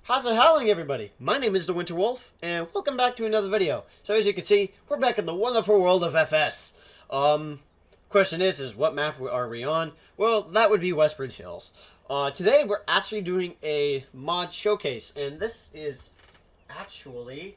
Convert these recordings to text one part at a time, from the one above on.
How's it howling, everybody? My name is the Winter Wolf, and welcome back to another video. So as you can see, we're back in the wonderful world of FS. Question is what map are we on? Well, that would be Westbridge Hills. Today we're actually doing a mod showcase, and this is actually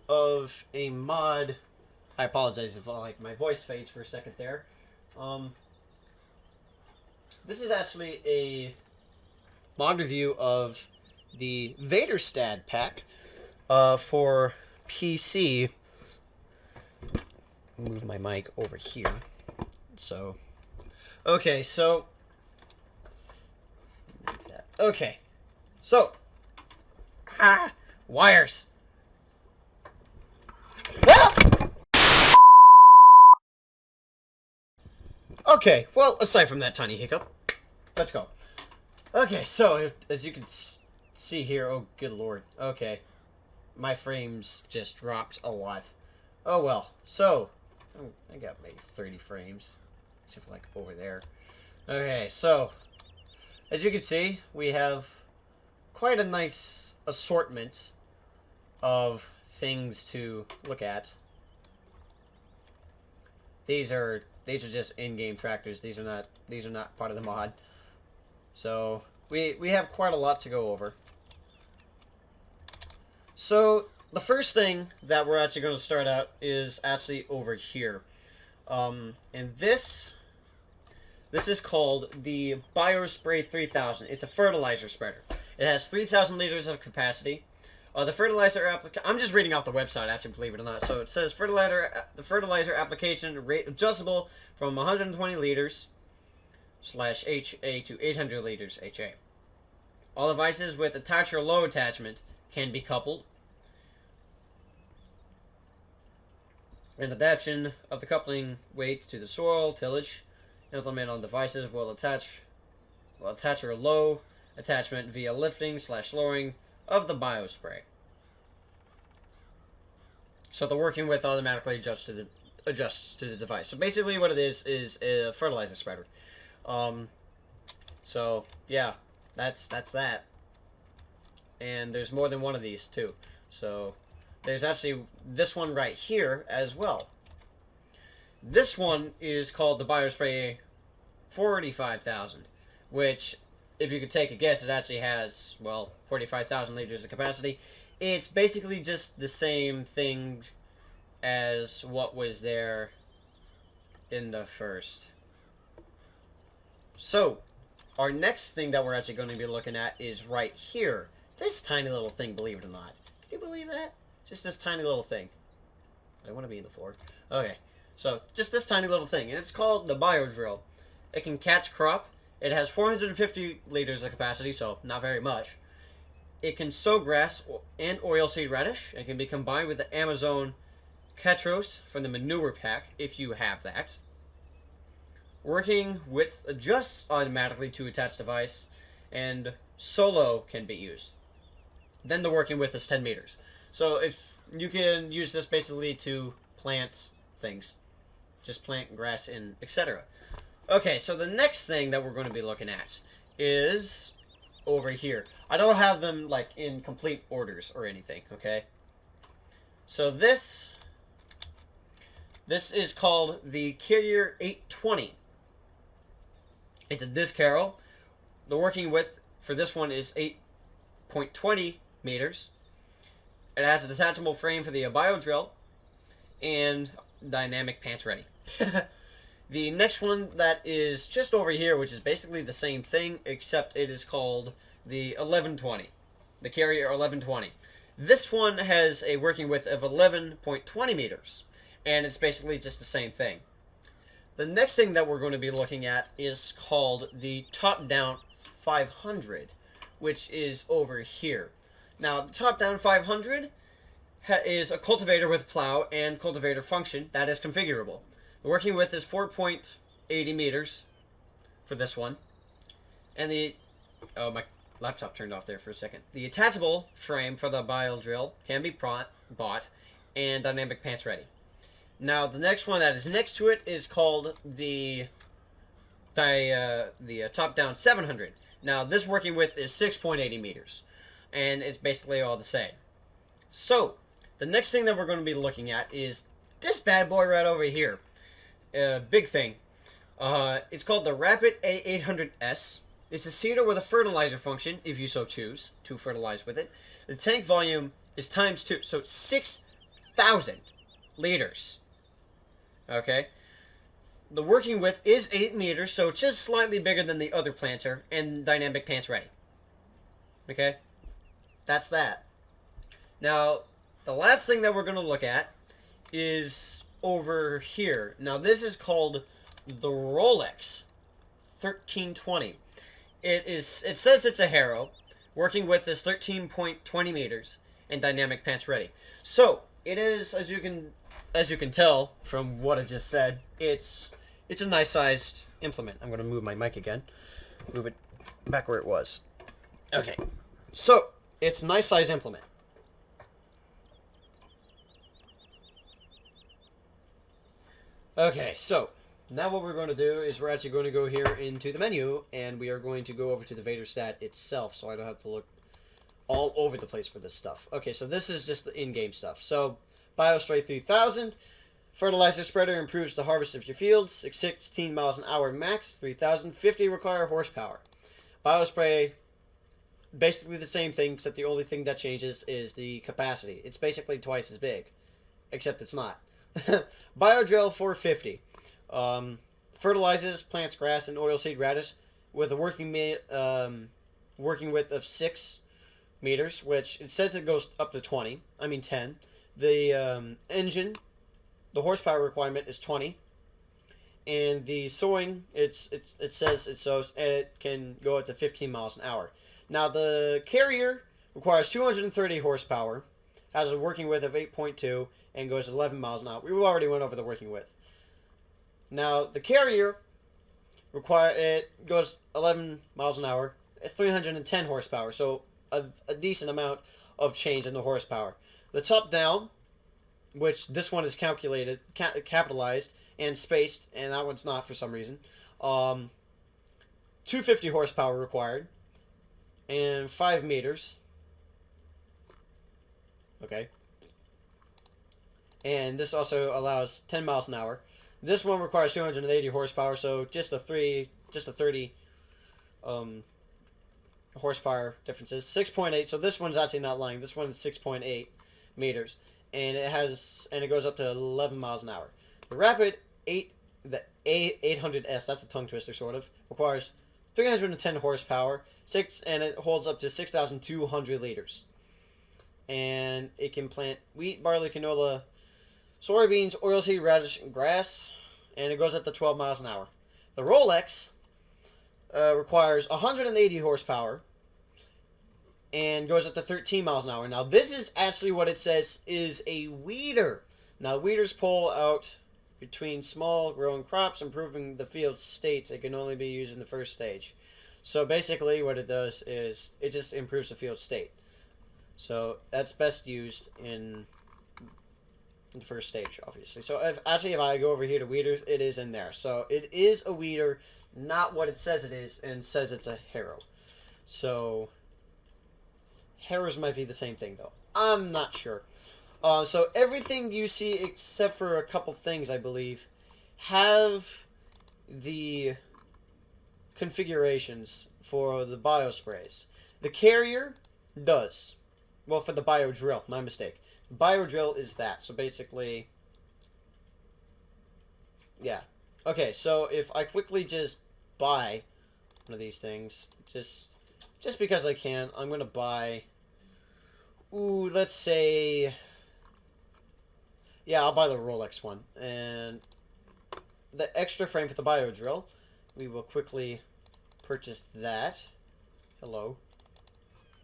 of a mod. I apologize if my voice fades for a second there. This is actually a mod review of the Väderstad Pack for PC. Move my mic over here. Okay, so wires. Okay, well, aside from that tiny hiccup, let's go. Okay, so as you can see here, oh good lord, okay, my frames just dropped a lot. Oh well, so I got maybe 30 frames, except for like over there. Okay, so as you can see, we have quite a nice assortment of things to look at. These are just in-game tractors. These are not part of the mod. So we have quite a lot to go over. So the first thing that we're actually going to start out is actually over here, and this is called the BioSpray 3000. It's a fertilizer spreader. It has 3,000 liters of capacity. The fertilizer I'm just reading off the website, actually, believe it or not. So it says the fertilizer application rate adjustable from 120 liters /HA to 800 liters HA. All devices with attach or low attachment can be coupled. And adaptation of the coupling weight to the soil tillage implement on devices will attach or low attachment via lifting / lowering of the biospray. So the working with automatically adjusts to the device. So basically what it is a fertilizer spreader. So yeah, that's that. And there's more than one of these too. So there's actually this one right here as well. This one is called the BioSpray 45,000, which, if you could take a guess, it actually has, well, 45,000 liters of capacity. It's basically just the same thing as what was there in the first. So, our next thing that we're actually going to be looking at is right here. This tiny little thing, believe it or not. Can you believe that? Just this tiny little thing. I want to be in the floor. Okay, so just this tiny little thing, and it's called the Bio Drill. It can catch crop. It has 450 liters of capacity, so not very much. It can sow grass and oilseed radish. It can be combined with the Amazon Catros from the manure pack, if you have that. Working with adjusts automatically to attached device, and solo can be used. Then the working with is 10 meters. So if you can use this basically to plant things, just plant grass and etc. Okay, so the next thing that we're going to be looking at is over here. I don't have them like in complete orders or anything, okay? So this is called the Carrier 820. It's a disc harrow. The working width for this one is 8.20 meters. It has a detachable frame for the bio drill and dynamic pants ready. The next one that is just over here, which is basically the same thing, except it is called the 1120. The Carrier 1120. This one has a working width of 11.20 meters, and it's basically just the same thing. The next thing that we're going to be looking at is called the Top-Down 500, which is over here. Now, the Top-Down 500 is a cultivator with plow and cultivator function that is configurable. The working width is 4.80 meters for this one. And oh, my laptop turned off there for a second. The attachable frame for the bio drill can be bought and dynamic pants ready. Now, the next one that is next to it is called the Top-Down 700. Now, this working width is 6.80 meters. and it's basically all the same. So, the next thing that we're going to be looking at is this bad boy right over here. Big thing. It's called the Rapid A800S. It's a seeder with a fertilizer function, if you so choose, to fertilize with it. The tank volume is ×2, so 6,000 liters. Okay? The working width is 8 meters, so it's just slightly bigger than the other planter, and dynamic pants ready. Okay? That's that. Now, the last thing that we're going to look at is over here. Now, this is called the Rolex 1320. It says it's a Harrow. Working width is 13.20 meters, and dynamic pants ready. So, it is, as you can tell from what I just said, it's a nice sized implement. I'm going to move my mic again. Move it back where it was. Okay. So, it's a nice sized implement. Okay, so now what we're going to do is we're actually going to go here into the menu, and we are going to go over to the Väderstad itself, so I don't have to look all over the place for this stuff. Okay, so this is just the in-game stuff. So, BioSpray 3000, fertilizer spreader improves the harvest of your fields, 16 miles an hour max, 3050 require horsepower. BioSpray, basically the same thing, except the only thing that changes is the capacity. It's basically twice as big, except it's not. Biodrill 450. Fertilizes plants, grass, and oilseed radish with a working width of 6 meters, which it says it goes up to 10. The engine, the horsepower requirement is 20, and the sowing it says it sows, and it can go up to 15 miles an hour. Now the carrier requires 230 horsepower, has a working width of 8.2, and goes 11 miles an hour. We already went over the working width. Now, the carrier goes 11 miles an hour, 310 horsepower, so a decent amount of change in the horsepower. The top down, which this one is capitalized and spaced, and that one's not for some reason. 250 horsepower required, and 5 meters. Okay. And this also allows 10 miles an hour. This one requires 280 horsepower, so just a 30 horsepower differences. 6.8, so this one's actually not lying. This one's 6.8 meters, and it goes up to 11 miles an hour. The Rapid the A800S, that's a tongue twister sort of, requires 310 horsepower, and it holds up to 6,200 liters. And it can plant wheat, barley, canola, soybeans, oilseed, radish, and grass, and it goes up to 12 miles an hour. The Rolex requires 180 horsepower and goes up to 13 miles an hour. Now, this is actually what it says is a weeder. Now, weeders pull out between small growing crops, improving the field states. It can only be used in the first stage. So, basically, what it does is it just improves the field state. So, that's best used in the first stage, obviously. So if I go over here to weeders, it is in there. So it is a weeder, not what it says it is, and says it's a harrow. So harrows might be the same thing, though. I'm not sure. So everything you see, except for a couple things, I believe, have the configurations for the biosprays. The carrier does. Well, for the biodrill, my mistake. Biodrill is that. So basically, yeah. Okay, so if I quickly just buy one of these things, just because I can, I'm going to buy, let's say, yeah, I'll buy the Rolex one. And the extra frame for the biodrill, we will quickly purchase that. Hello.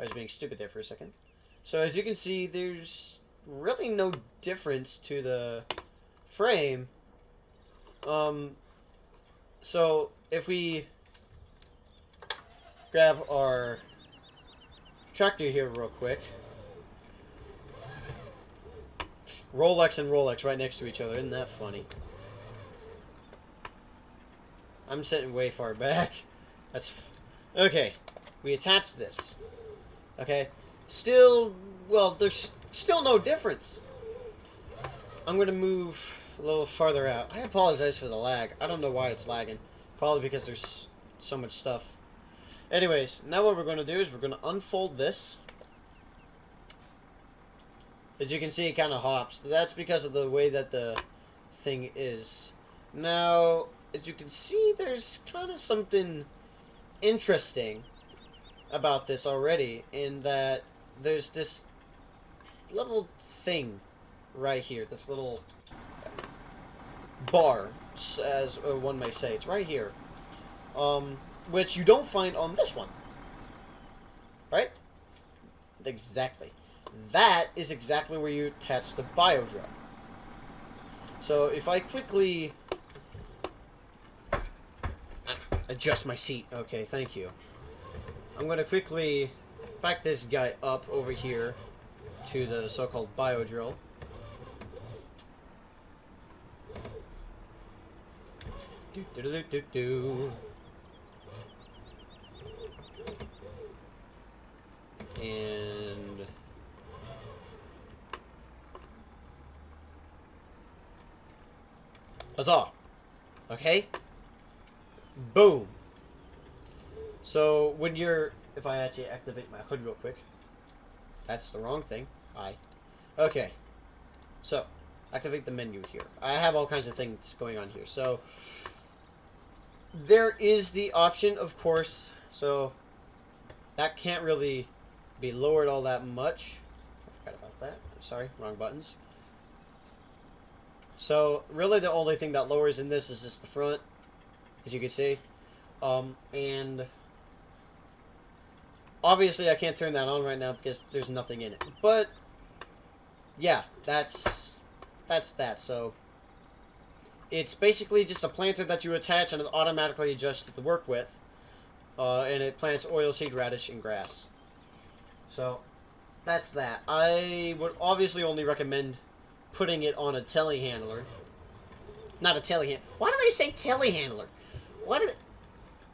I was being stupid there for a second. So as you can see, there's really no difference to the frame. So if we grab our tractor here real quick, Rolex and Rolex right next to each other, isn't that funny? I'm sitting way far back. Okay, we attach this. Okay, Still, well, there's still no difference. I'm going to move a little farther out. I apologize for the lag. I don't know why it's lagging. Probably because there's so much stuff. Anyways, now what we're going to do is we're going to unfold this. As you can see, it kind of hops. That's because of the way that the thing is. Now, as you can see, there's kind of something interesting about this already, in that there's this little thing right here, this little bar, as one may say. It's right here, which you don't find on this one, right? Exactly. That is exactly where you attach the biodrug. So if I quickly adjust my seat, okay, thank you. I'm going to quickly back this guy up over here to the so-called biodrill. And huzzah! Okay? Boom! So, when you're... If I actually activate my hood real quick. That's the wrong thing. Okay. So, activate the menu here. I have all kinds of things going on here. So, there is the option, of course. So, that can't really be lowered all that much. I forgot about that. I'm sorry. Wrong buttons. So, really the only thing that lowers in this is just the front, as you can see. And obviously I can't turn that on right now because there's nothing in it. But, yeah, that's that. So, it's basically just a planter that you attach and it automatically adjusts to work with. And it plants oilseed, radish, and grass. So, that's that. I would obviously only recommend putting it on a telehandler. Not a telehandler. Why do they say telehandler? Why do they...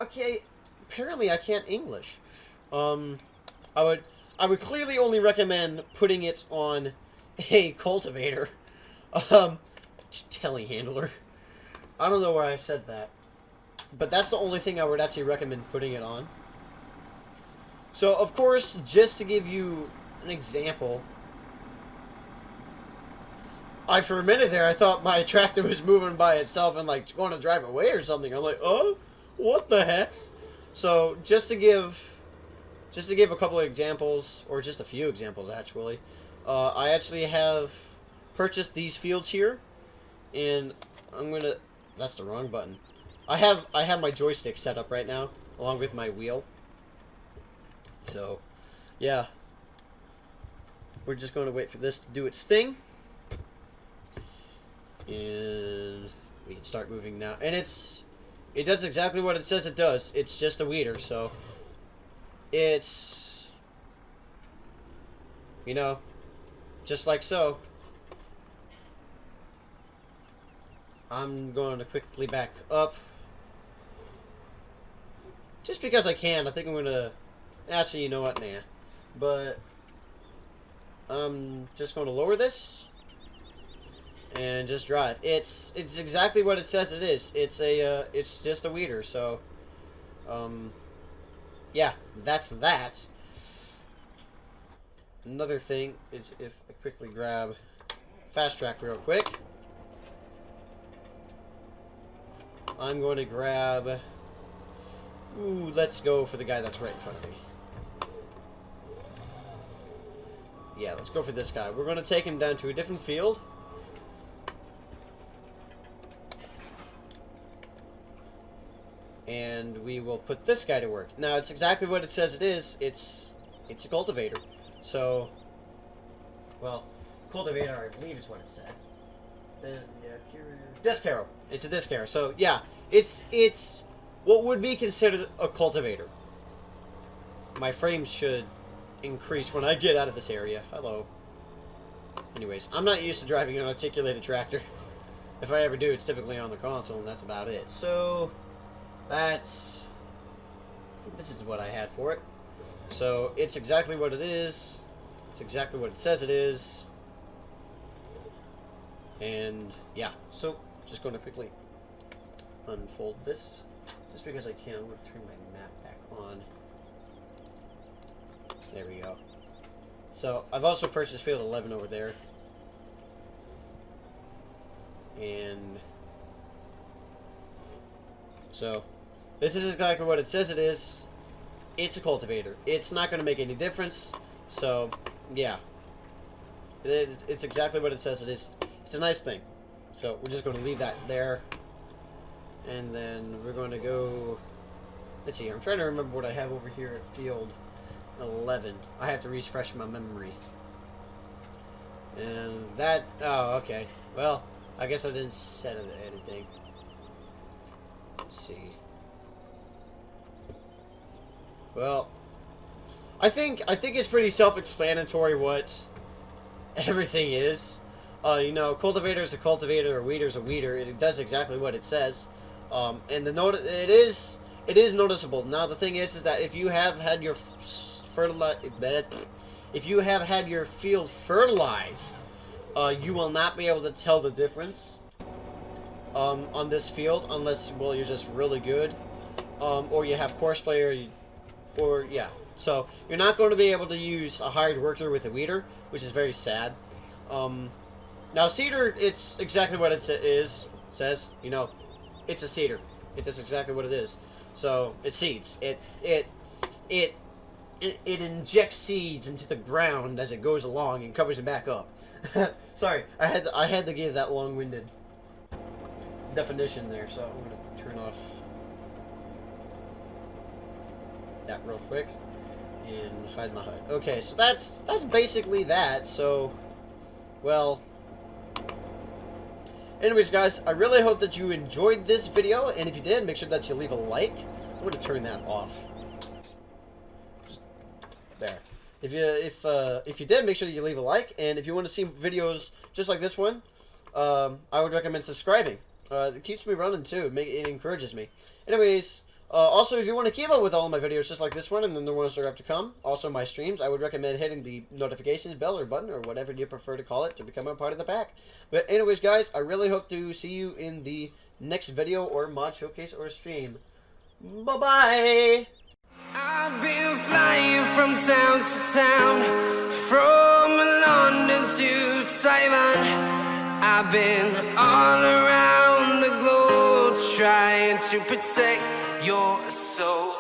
Okay, apparently I can't English. I would clearly only recommend putting it on a cultivator. Telehandler. I don't know why I said that. But that's the only thing I would actually recommend putting it on. So, of course, just to give you an example, for a minute there, I thought my tractor was moving by itself and, like, going to drive away or something. I'm like, oh, what the heck? So, just to give a couple of examples, or just a few examples, actually, I actually have purchased these fields here, and I'm going to... That's the wrong button. I have my joystick set up right now, along with my wheel. So, yeah. We're just going to wait for this to do its thing. And we can start moving now. And it does exactly what it says it does. It's just a weeder, so it's, you know, just like so. I'm going to quickly back up. Just because I can. I think I'm going to... Actually, you know what? Nah. But I'm just going to lower this and just drive. It's exactly what it says it is. It's just a weeder. So, yeah, that's that. Another thing is if I quickly grab Fast Track real quick. I'm going to grab... Ooh, let's go for the guy that's right in front of me. Yeah, let's go for this guy. We're going to take him down to a different field. And we will put this guy to work. Now, it's exactly what it says it is. It's a cultivator. So, well, cultivator, I believe is what it said. Disc harrow. It's a disc harrow. So, yeah, it's what would be considered a cultivator. My frames should increase when I get out of this area. Hello. Anyways, I'm not used to driving an articulated tractor. If I ever do, it's typically on the console, and that's about it. So, that's... I think this is what I had for it. So it's exactly what it is. It's exactly what it says it is. And yeah, so just going to quickly unfold this. Just because I can, I'm going to turn my map back on. There we go. So I've also purchased field 11 over there. And so this is exactly what it says it is. It's a cultivator. It's not going to make any difference. So yeah, it's exactly what it says it is. It's a nice thing. So we're just going to leave that there. And then we're going to go... Let's see, I'm trying to remember what I have over here at field 11. I have to refresh my memory. And that... Oh, okay. Well, I guess I didn't set anything. Let's see. Well, I think it's pretty self-explanatory what everything is. You know, cultivator is a cultivator, a weeder is a weeder. It does exactly what it says. And it is noticeable. Now the thing is that if you have had your field fertilized, you will not be able to tell the difference on this field unless, well, you're just really good, or you have course player, or yeah. So you're not going to be able to use a hired worker with a weeder, which is very sad. Now seeder, it's exactly what it says. You know, it's a seeder. It's just exactly what it is. So it seeds. It injects seeds into the ground as it goes along and covers it back up. Sorry, I had to give that long-winded definition there. So I'm gonna turn off that real quick and hide my HUD. Okay, so that's basically that. So, well. Anyways, guys, I really hope that you enjoyed this video, and if you did, make sure that you leave a like. I'm going to turn that off. Just there. If you did, make sure that you leave a like, and if you want to see videos just like this one, I would recommend subscribing. It keeps me running too. It encourages me. Anyways, also, if you want to keep up with all of my videos just like this one and then the ones that are up to come, also my streams, I would recommend hitting the notifications bell or button or whatever you prefer to call it to become a part of the pack. But anyways, guys, I really hope to see you in the next video or mod showcase or stream. Bye-bye! I've been flying from town to town, from London to Taiwan. I've been all around the globe trying to protect your soul.